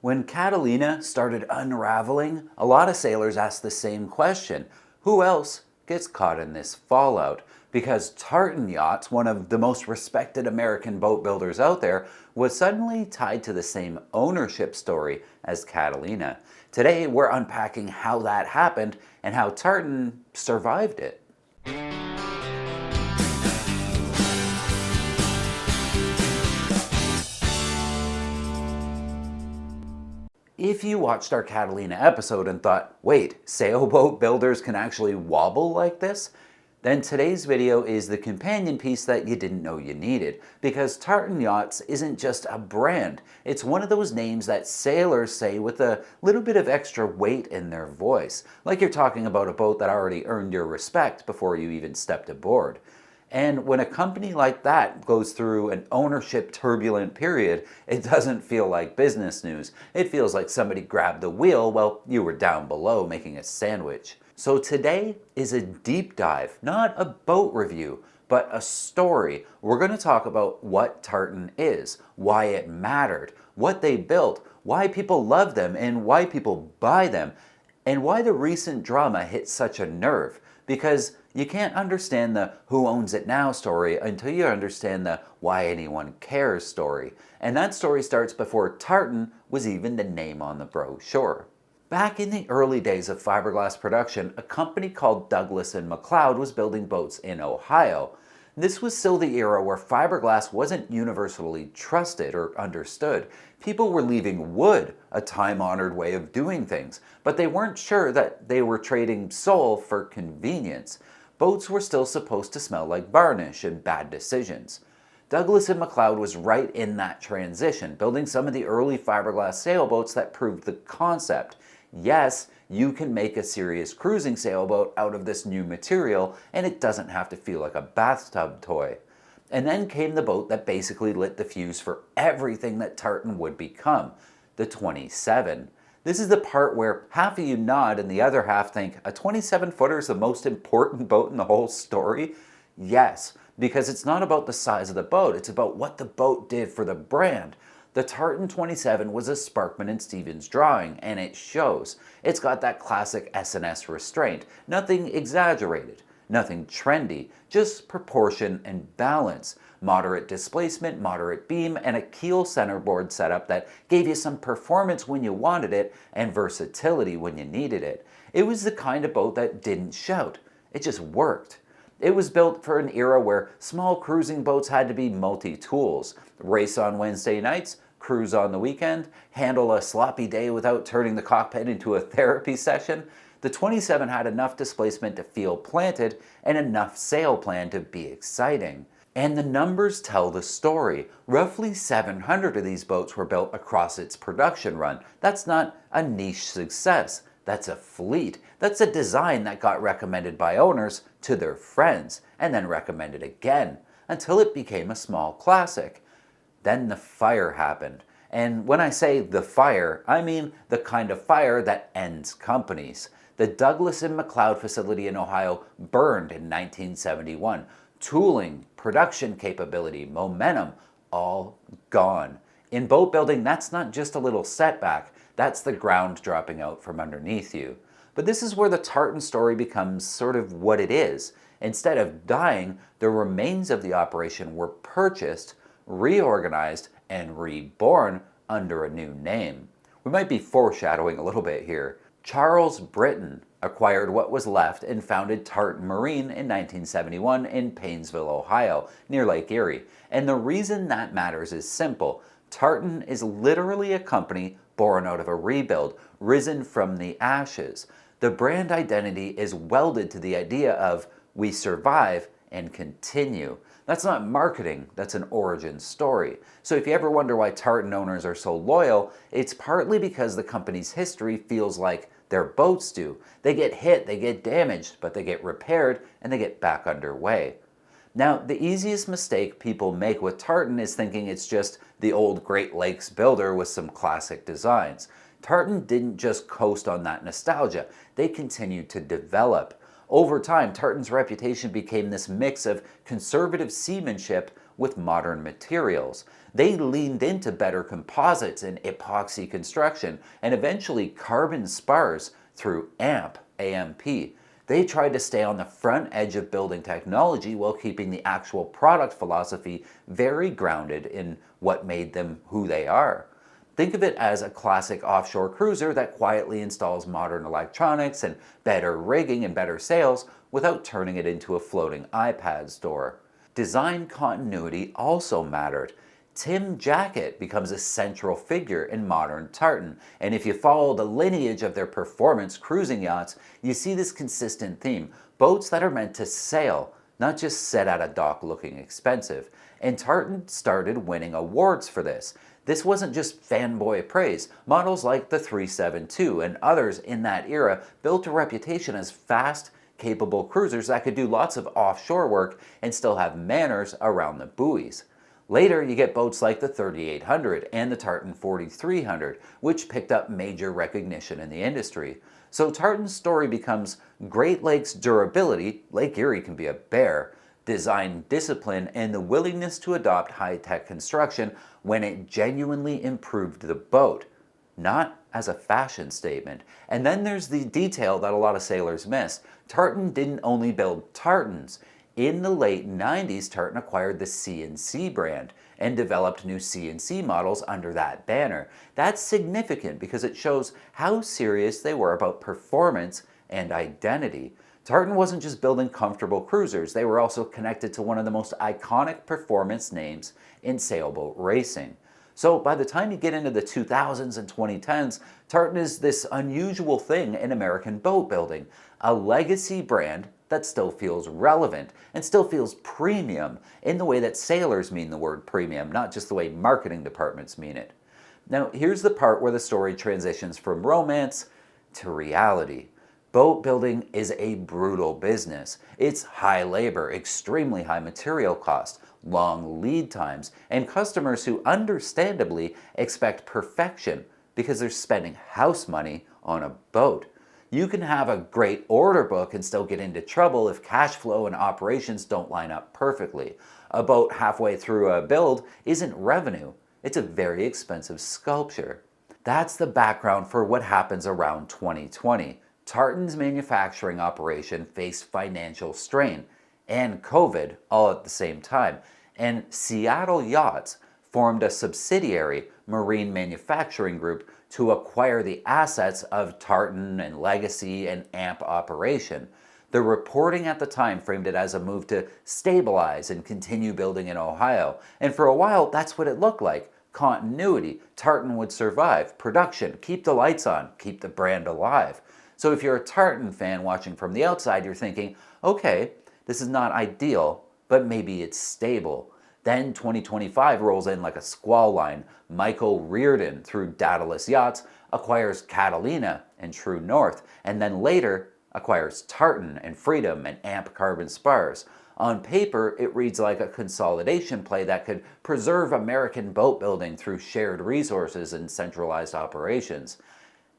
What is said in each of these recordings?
When Catalina started unraveling, a lot of sailors asked the same question: who else gets caught in this fallout? Because Tartan Yachts, one of the most respected American boat builders out there, was suddenly tied to the same ownership story as Catalina. Today, we're unpacking how that happened and how Tartan survived it. If you watched our Catalina episode and thought, wait, sailboat builders can actually wobble like this? Then today's video is the companion piece that you didn't know you needed, because Tartan Yachts isn't just a brand, it's one of those names that sailors say with a little bit of extra weight in their voice, like you're talking about a boat that already earned your respect before you even stepped aboard. And when a company like that goes through an ownership turbulent period, it doesn't feel like business news. It feels like somebody grabbed the wheel while you were down below making a sandwich. So today is a deep dive, not a boat review, but a story. We're going to talk about what Tartan is, why it mattered, what they built, why people love them and why people buy them, and why the recent drama hit such a nerve. Because you can't understand the who owns it now story until you understand the why anyone cares story. And that story starts before Tartan was even the name on the brochure. Back in the early days of fiberglass production, a company called Douglass McLeod was building boats in Ohio. This was still the era where fiberglass wasn't universally trusted or understood. People were leaving wood, a time-honored way of doing things, but they weren't sure that they were trading soul for convenience. Boats were still supposed to smell like varnish and bad decisions. Douglass McLeod was right in that transition, building some of the early fiberglass sailboats that proved the concept. Yes, you can make a serious cruising sailboat out of this new material, and it doesn't have to feel like a bathtub toy. And then came the boat that basically lit the fuse for everything that Tartan would become, the 27. This is the part where half of you nod and the other half think, a 27-footer is the most important boat in the whole story? Yes, because it's not about the size of the boat, it's about what the boat did for the brand. The Tartan 27 was a Sparkman and Stevens drawing, and it shows. It's got that classic S&S restraint, nothing exaggerated, nothing trendy, just proportion and balance. Moderate displacement, moderate beam, and a keel centerboard setup that gave you some performance when you wanted it and versatility when you needed it. It was the kind of boat that didn't shout, it just worked. It was built for an era where small cruising boats had to be multi-tools. Race on Wednesday nights, cruise on the weekend, handle a sloppy day without turning the cockpit into a therapy session. The 27 had enough displacement to feel planted and enough sail plan to be exciting. And the numbers tell the story. Roughly 700 of these boats were built across its production run. That's not a niche success. That's a fleet. That's a design that got recommended by owners to their friends and then recommended again until it became a small classic. Then the fire happened. And when I say the fire, I mean the kind of fire that ends companies. The Douglass McLeod facility in Ohio burned in 1971. Tooling, production capability, momentum, all gone. In boat building, that's not just a little setback. That's the ground dropping out from underneath you. But this is where the Tartan story becomes sort of what it is. Instead of dying, the remains of the operation were purchased, reorganized, and reborn under a new name. We might be foreshadowing a little bit here. Charles Britton acquired what was left and founded Tartan Marine in 1971 in Painesville, Ohio, near Lake Erie. And the reason that matters is simple. Tartan is literally a company born out of a rebuild, risen from the ashes. The brand identity is welded to the idea of we survive and continue. That's not marketing, that's an origin story. So if you ever wonder why Tartan owners are so loyal, it's partly because the company's history feels like their boats do. They get hit, they get damaged, but they get repaired and they get back underway. Now, the easiest mistake people make with Tartan is thinking it's just the old Great Lakes builder with some classic designs. Tartan didn't just coast on that nostalgia, they continued to develop. Over time, Tartan's reputation became this mix of conservative seamanship with modern materials. They leaned into better composites and epoxy construction, and eventually carbon spars through AMP. They tried to stay on the front edge of building technology while keeping the actual product philosophy very grounded in what made them who they are. Think of it as a classic offshore cruiser that quietly installs modern electronics and better rigging and better sails without turning it into a floating iPad store. Design continuity also mattered. Tim Jacket becomes a central figure in modern tartan, and if you follow the lineage of their performance cruising yachts, you see this consistent theme: boats that are meant to sail, not just sit at a dock looking expensive. And Tartan started winning awards for this. This wasn't just fanboy praise. Models like the 372 and others in that era built a reputation as fast, capable cruisers that could do lots of offshore work and still have manners around the buoys. Later, you get boats like the 3800 and the Tartan 4300, which picked up major recognition in the industry. So Tartan's story becomes Great Lakes durability, Lake Erie can be a bear, design discipline, and the willingness to adopt high-tech construction when it genuinely improved the boat, not as a fashion statement. And then there's the detail that a lot of sailors miss. Tartan didn't only build tartans. In the late 90s, Tartan acquired the C&C brand and developed new C&C models under that banner. That's significant because it shows how serious they were about performance and identity. Tartan wasn't just building comfortable cruisers, they were also connected to one of the most iconic performance names in sailboat racing. So by the time you get into the 2000s and 2010s, Tartan is this unusual thing in American boat building, a legacy brand that still feels relevant and still feels premium in the way that sailors mean the word premium, not just the way marketing departments mean it. Now, here's the part where the story transitions from romance to reality. Boat building is a brutal business. It's high labor, extremely high material cost, long lead times, and customers who understandably expect perfection because they're spending house money on a boat. You can have a great order book and still get into trouble if cash flow and operations don't line up perfectly. A boat halfway through a build isn't revenue. It's a very expensive sculpture. That's the background for what happens around 2020. Tartan's manufacturing operation faced financial strain and COVID all at the same time, and Seattle Yachts formed a subsidiary marine manufacturing group to acquire the assets of Tartan and Legacy and AMP operation. The reporting at the time framed it as a move to stabilize and continue building in Ohio, and for a while that's what it looked like. Continuity. Tartan would survive. Production. Keep the lights on. Keep the brand alive. So if you're a Tartan fan watching from the outside, you're thinking, okay, this is not ideal, but maybe it's stable. Then 2025 rolls in like a squall line. Michael Reardon, through Douglass Yachts, acquires Catalina and True North, and then later acquires Tartan and Freedom and AMP carbon spars. On paper, it reads like a consolidation play that could preserve American boat building through shared resources and centralized operations.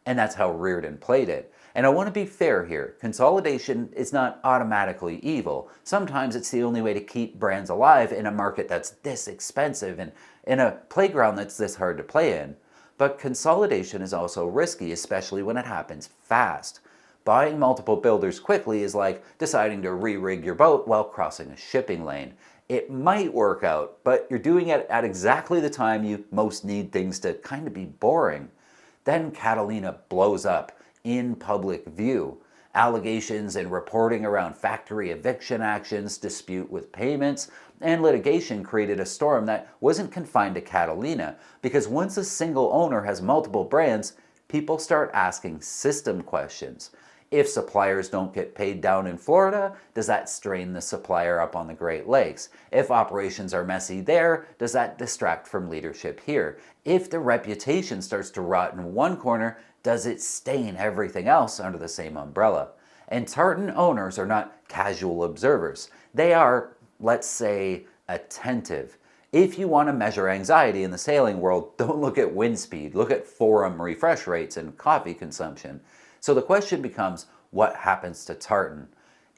And that's how Reardon played it. And I want to be fair here. Consolidation is not automatically evil. Sometimes it's the only way to keep brands alive in a market that's this expensive and in a playground that's this hard to play in. But consolidation is also risky, especially when it happens fast. Buying multiple builders quickly is like deciding to re-rig your boat while crossing a shipping lane. It might work out, but you're doing it at exactly the time you most need things to kind of be boring. Then Catalina blows up in public view. Allegations and reporting around factory eviction actions, dispute with payments, and litigation created a storm that wasn't confined to Catalina, because once a single owner has multiple brands, people start asking system questions. If suppliers don't get paid down in Florida, does that strain the supplier up on the Great Lakes? If operations are messy there, does that distract from leadership here? If the reputation starts to rot in one corner, does it stain everything else under the same umbrella? And Tartan owners are not casual observers. They are, let's say, attentive. If you want to measure anxiety in the sailing world, don't look at wind speed, look at forum refresh rates and coffee consumption. So the question becomes, what happens to Tartan?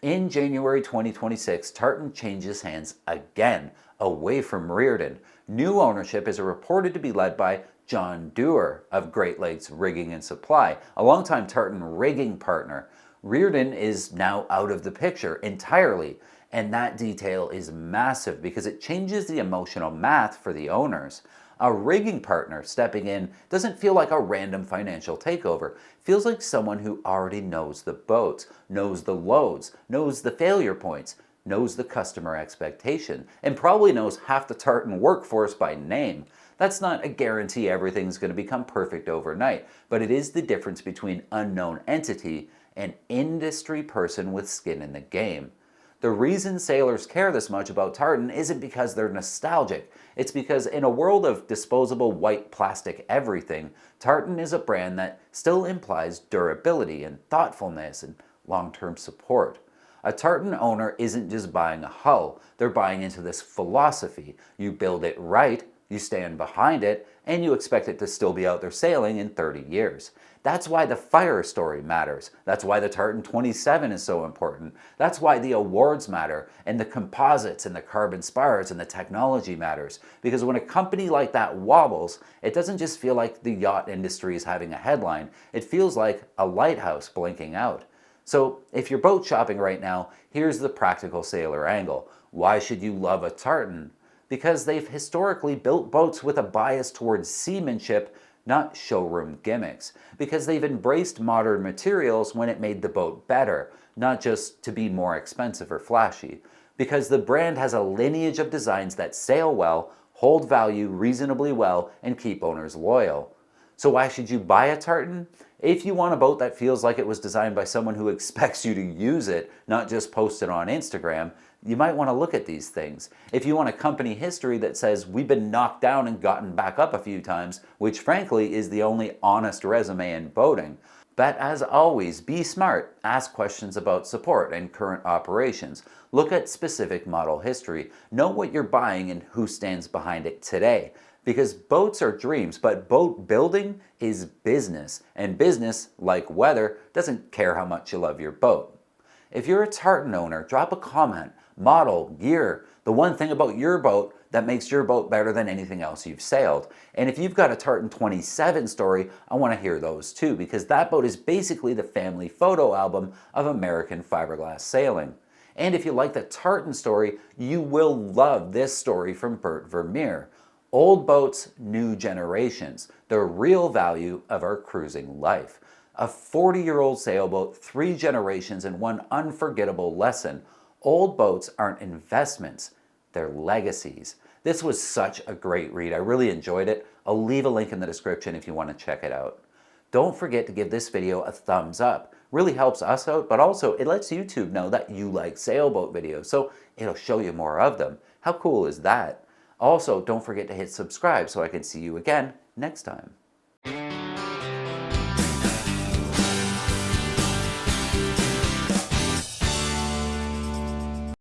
In January 2026, Tartan changes hands again, away from Reardon. New ownership is reported to be led by John Dewar of Great Lakes Rigging and Supply, a longtime Tartan rigging partner. Reardon is now out of the picture entirely, and that detail is massive because it changes the emotional math for the owners. A rigging partner stepping in doesn't feel like a random financial takeover. It feels like someone who already knows the boats, knows the loads, knows the failure points, knows the customer expectation, and probably knows half the Tartan workforce by name. That's not a guarantee everything's going to become perfect overnight, but it is the difference between unknown entity and industry person with skin in the game. The reason sailors care this much about Tartan isn't because they're nostalgic. It's because in a world of disposable white plastic everything, Tartan is a brand that still implies durability and thoughtfulness and long-term support. A Tartan owner isn't just buying a hull, they're buying into this philosophy. You build it right, you stand behind it, and you expect it to still be out there sailing in 30 years. That's why the fire story matters. That's why the Tartan 27 is so important. That's why the awards matter, and the composites and the carbon spars and the technology matters. Because when a company like that wobbles, it doesn't just feel like the yacht industry is having a headline. It feels like a lighthouse blinking out. So if you're boat shopping right now, here's the practical sailor angle. Why should you love a Tartan? Because they've historically built boats with a bias towards seamanship, not showroom gimmicks. Because they've embraced modern materials when it made the boat better, not just to be more expensive or flashy. Because the brand has a lineage of designs that sail well, hold value reasonably well, and keep owners loyal. So why should you buy a Tartan? If you want a boat that feels like it was designed by someone who expects you to use it, not just post it on Instagram, you might want to look at these things. If you want a company history that says we've been knocked down and gotten back up a few times, which frankly is the only honest resume in boating. But as always, be smart. Ask questions about support and current operations. Look at specific model history. Know what you're buying and who stands behind it today. Because boats are dreams, but boat building is business. And business, like weather, doesn't care how much you love your boat. If you're a Tartan owner, drop a comment. Model, gear, the one thing about your boat that makes your boat better than anything else you've sailed. And if you've got a Tartan 27 story, I want to hear those too, because that boat is basically the family photo album of American fiberglass sailing. And if you like the Tartan story, you will love this story from Bert Vermeer. Old boats, new generations, the real value of our cruising life. A 40-year-old sailboat, 3 generations, and one unforgettable lesson. Old boats aren't investments, they're legacies. This was such a great read. I really enjoyed it. I'll leave a link in the description if you want to check it out. Don't forget to give this video a thumbs up. Really helps us out, but also it lets YouTube know that you like sailboat videos, so it'll show you more of them. How cool is that? Also, don't forget to hit subscribe so I can see you again next time.